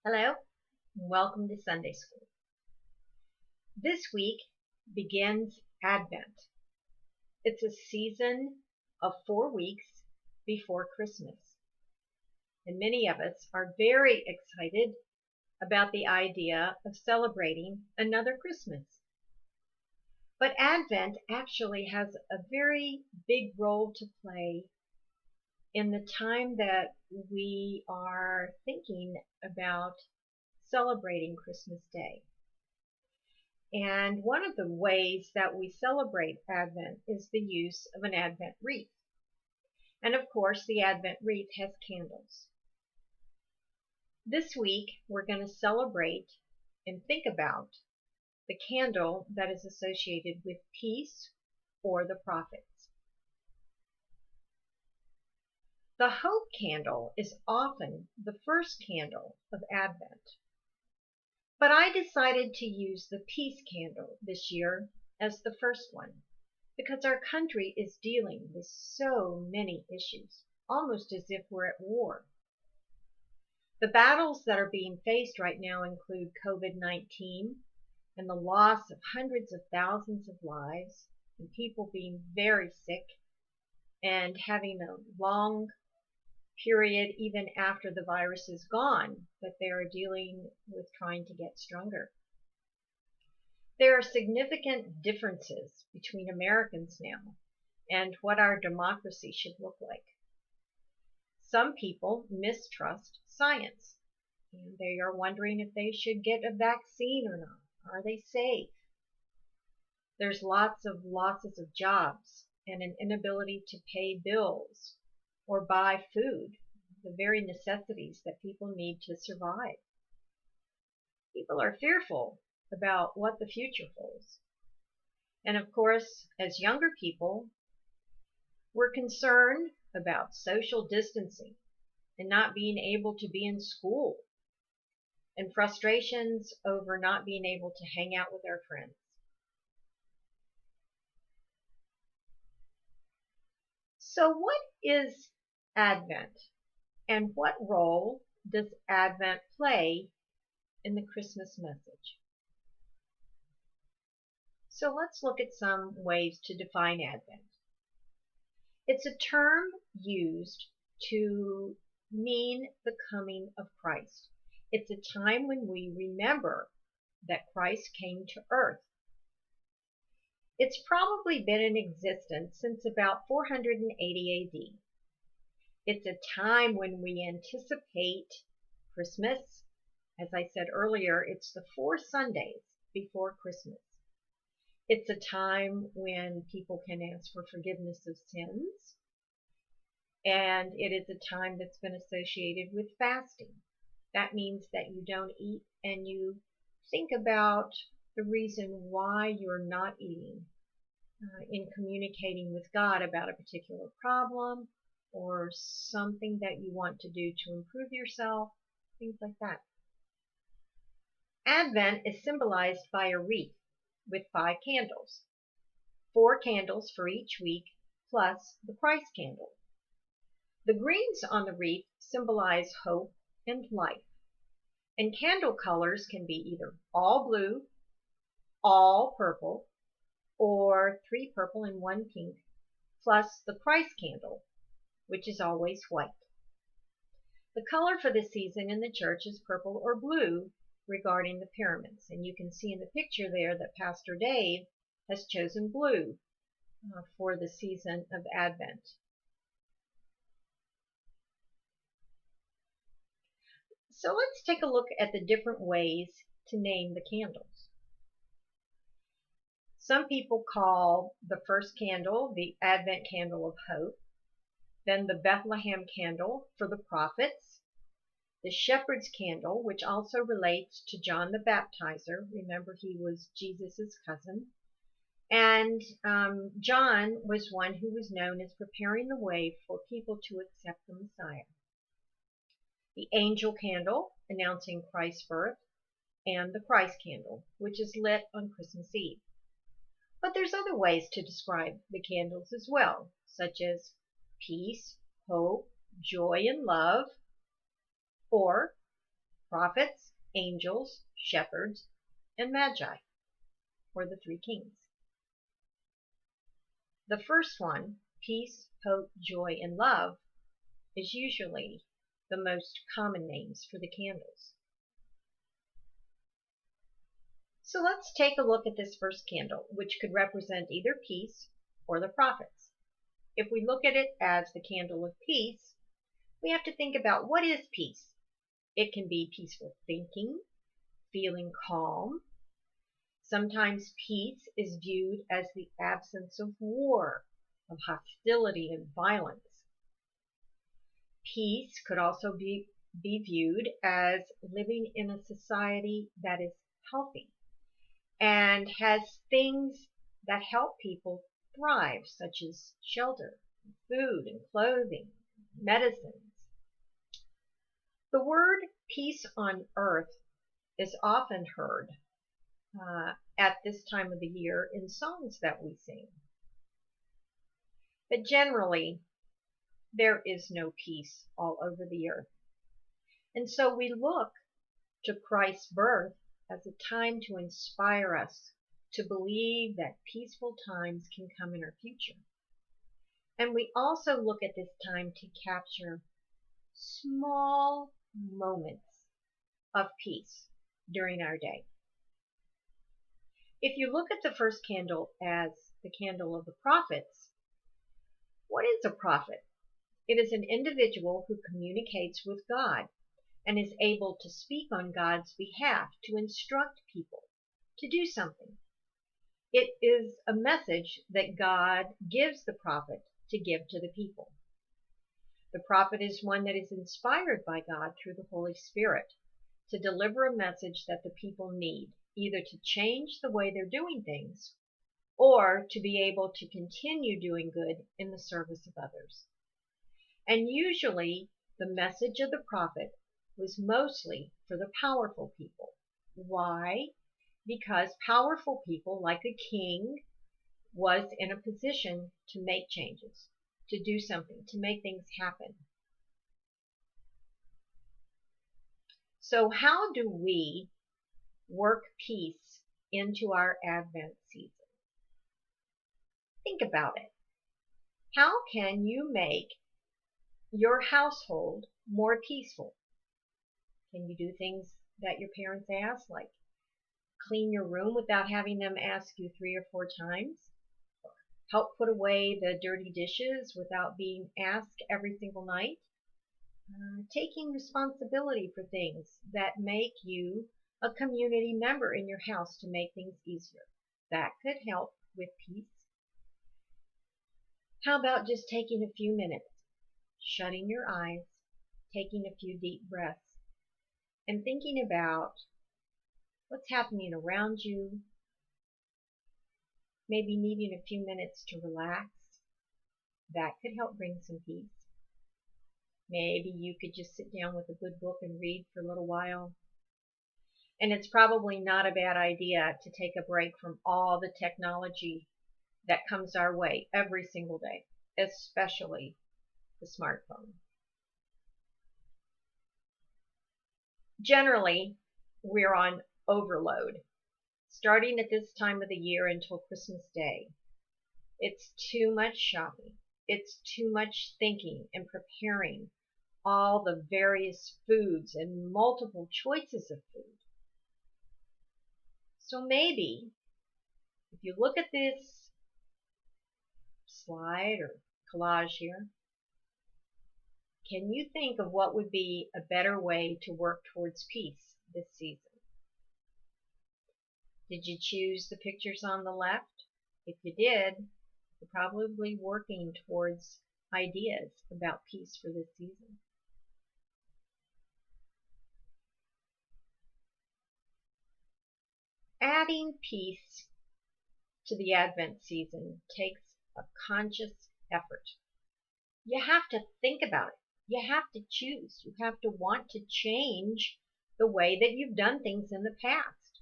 Hello, and welcome to Sunday School. This week begins Advent. It's a season of 4 weeks before Christmas. And many of us are very excited about the idea of celebrating another Christmas. But Advent actually has a very big role to play in the time that we are thinking about celebrating Christmas Day. And one of the ways that we celebrate Advent is the use of an Advent wreath. And of course, the Advent wreath has candles. This week, we're going to celebrate and think about the candle that is associated with peace or the prophets. The hope candle is often the first candle of Advent. But I decided to use the peace candle this year as the first one because our country is dealing with so many issues, almost as if we're at war. The battles that are being faced right now include COVID-19 and the loss of hundreds of thousands of lives and people being very sick and having a long period even after the virus is gone that they are dealing with trying to get stronger. There are significant differences between Americans now and what our democracy should look like. Some people mistrust science and they are wondering if they should get a vaccine or not. Are they safe? There's lots of losses of jobs and an inability to pay bills or buy food, the very necessities that people need to survive. People are fearful about what the future holds. And of course, as younger people, we're concerned about social distancing and not being able to be in school and frustrations over not being able to hang out with our friends. So what is Advent, and what role does Advent play in the Christmas message? So let's look at some ways to define Advent. It's a term used to mean the coming of Christ. It's a time when we remember that Christ came to earth. It's probably been in existence since about 480 AD. It's a time when we anticipate Christmas. As I said earlier, it's the 4 Sundays before Christmas. It's a time when people can ask for forgiveness of sins. And it is a time that's been associated with fasting. That means that you don't eat and you think about the reason why you're not eating in communicating with God about a particular problem or something that you want to do to improve yourself, things like that. Advent is symbolized by a wreath with 5 candles, 4 candles for each week, plus the Christ candle. The greens on the wreath symbolize hope and life, and candle colors can be either all blue, all purple, or 3 purple and 1 pink, plus the Christ candle, which is always white. The color for this season in the church is purple or blue regarding the pyramids, and you can see in the picture there that Pastor Dave has chosen blue for the season of Advent. So let's take a look at the different ways to name the candles. Some people call the first candle the Advent candle of hope, then the Bethlehem candle for the prophets, the shepherd's candle, which also relates to John the Baptizer. Remember, he was Jesus' cousin. And John was one who was known as preparing the way for people to accept the Messiah. The angel candle, announcing Christ's birth, and the Christ candle, which is lit on Christmas Eve. But there's other ways to describe the candles as well, such as peace, hope, joy, and love, or prophets, angels, shepherds, and magi, or the three kings. The first one, peace, hope, joy, and love, is usually the most common names for the candles. So let's take a look at this first candle, which could represent either peace or the prophets. If we look at it as the candle of peace, we have to think about what is peace. It can be peaceful thinking, feeling calm. Sometimes peace is viewed as the absence of war, of hostility and violence. Peace could also be viewed as living in a society that is healthy and has things that help people thrive, such as shelter, food and clothing, medicines. The word peace on earth is often heard at this time of the year in songs that we sing. But generally, there is no peace all over the earth. And so we look to Christ's birth as a time to inspire us to believe that peaceful times can come in our future. And we also look at this time to capture small moments of peace during our day. If you look at the first candle as the candle of the prophets, what is a prophet? It is an individual who communicates with God and is able to speak on God's behalf to instruct people to do something. It is a message that God gives the prophet to give to the people. The prophet is one that is inspired by God through the Holy Spirit to deliver a message that the people need, either to change the way they're doing things or to be able to continue doing good in the service of others. And usually the message of the prophet was mostly for the powerful people. Why? Because powerful people, like a king, was in a position to make changes, to do something, to make things happen. So how do we work peace into our Advent season? Think about it. How can you make your household more peaceful? Can you do things that your parents ask, like clean your room without having them ask you 3 or 4 times? Help put away the dirty dishes without being asked every single night? Taking responsibility for things that make you a community member in your house to make things easier. That could help with peace. How about just taking a few minutes, shutting your eyes, taking a few deep breaths, and thinking about what's happening around you, maybe needing a few minutes to relax. That could help bring some peace. Maybe you could just sit down with a good book and read for a little while. And it's probably not a bad idea to take a break from all the technology that comes our way every single day, especially the smartphone. Generally, we're on overload, starting at this time of the year until Christmas Day. It's too much shopping. It's too much thinking and preparing all the various foods and multiple choices of food. So maybe, if you look at this slide or collage here, can you think of what would be a better way to work towards peace this season? Did you choose the pictures on the left? If you did, you're probably working towards ideas about peace for this season. Adding peace to the Advent season takes a conscious effort. You have to think about it. You have to choose. You have to want to change the way that you've done things in the past,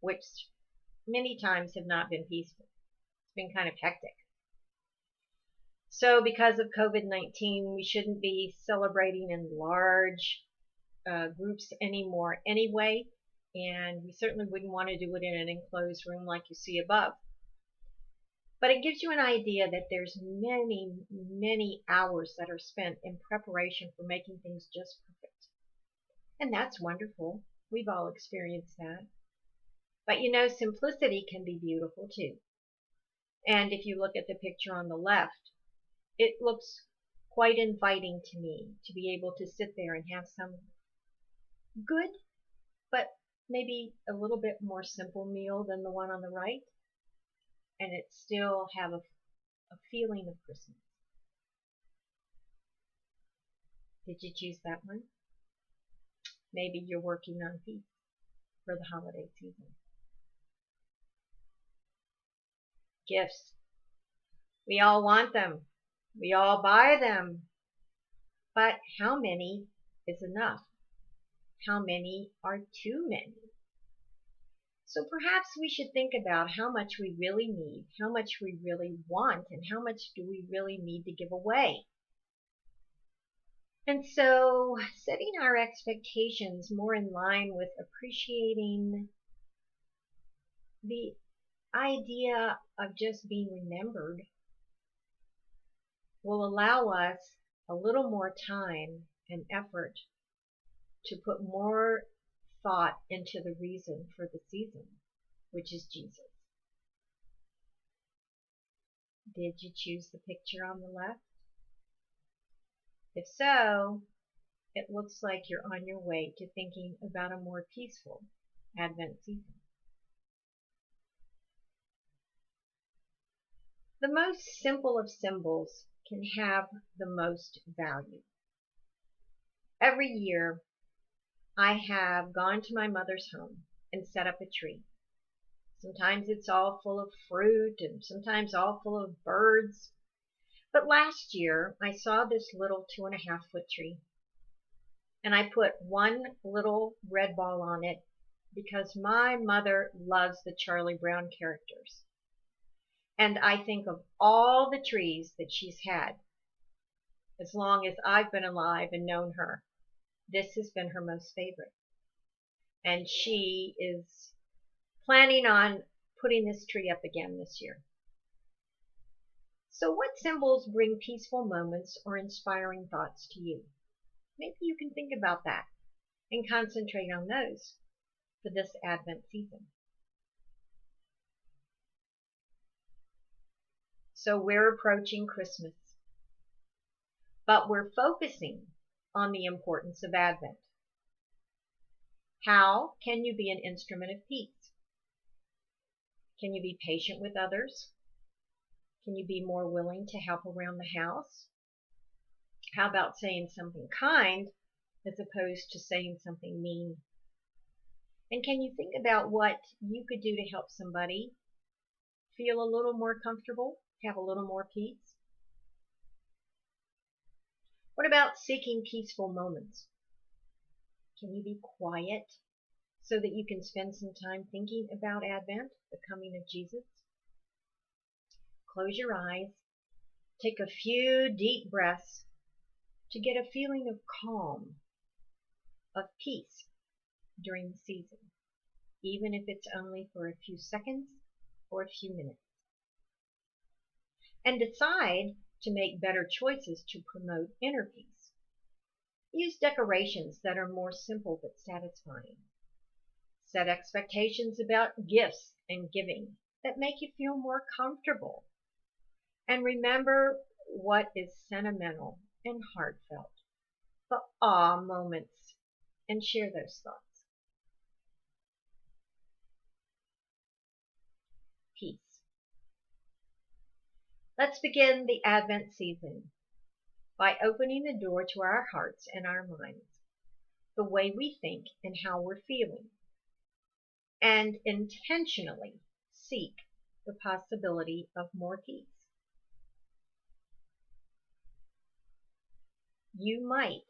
which many times have not been peaceful. It's been kind of hectic. So because of COVID-19, we shouldn't be celebrating in large groups anymore anyway, and we certainly wouldn't want to do it in an enclosed room like you see above. But it gives you an idea that there's many, many hours that are spent in preparation for making things just perfect. And that's wonderful. We've all experienced that. But you know, simplicity can be beautiful too. And if you look at the picture on the left, it looks quite inviting to me to be able to sit there and have some good, but maybe a little bit more simple meal than the one on the right, and it still have a feeling of Christmas. Did you choose that one? Maybe you're working on peace for the holiday season. Gifts. We all want them. We all buy them. But how many is enough? How many are too many? So perhaps we should think about how much we really need, how much we really want, and how much do we really need to give away. And so setting our expectations more in line with appreciating the idea of just being remembered will allow us a little more time and effort to put more thought into the reason for the season, which is Jesus. Did you choose the picture on the left? If so, it looks like you're on your way to thinking about a more peaceful Advent season. The most simple of symbols can have the most value. Every year, I have gone to my mother's home and set up a tree. Sometimes it's all full of fruit and sometimes all full of birds. But last year, I saw this little 2.5-foot tree, and I put one little red ball on it because my mother loves the Charlie Brown characters. And I think of all the trees that she's had as long as I've been alive and known her, this has been her most favorite. And she is planning on putting this tree up again this year. So what symbols bring peaceful moments or inspiring thoughts to you? Maybe you can think about that and concentrate on those for this Advent season. So we're approaching Christmas, but we're focusing on the importance of Advent. How can you be an instrument of peace? Can you be patient with others? Can you be more willing to help around the house? How about saying something kind as opposed to saying something mean? And can you think about what you could do to help somebody feel a little more comfortable, have a little more peace? What about seeking peaceful moments? Can you be quiet so that you can spend some time thinking about Advent, the coming of Jesus? Close your eyes, take a few deep breaths to get a feeling of calm, of peace during the season, even if it's only for a few seconds or a few minutes. And decide to make better choices to promote inner peace. Use decorations that are more simple but satisfying. Set expectations about gifts and giving that make you feel more comfortable. And remember what is sentimental and heartfelt, the awe moments, and share those thoughts. Peace. Let's begin the Advent season by opening the door to our hearts and our minds, the way we think and how we're feeling, and intentionally seek the possibility of more peace. You might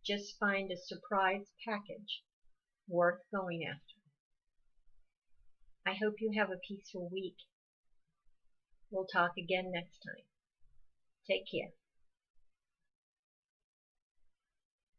just find a surprise package worth going after. I hope you have a peaceful week. We'll talk again next time. Take care.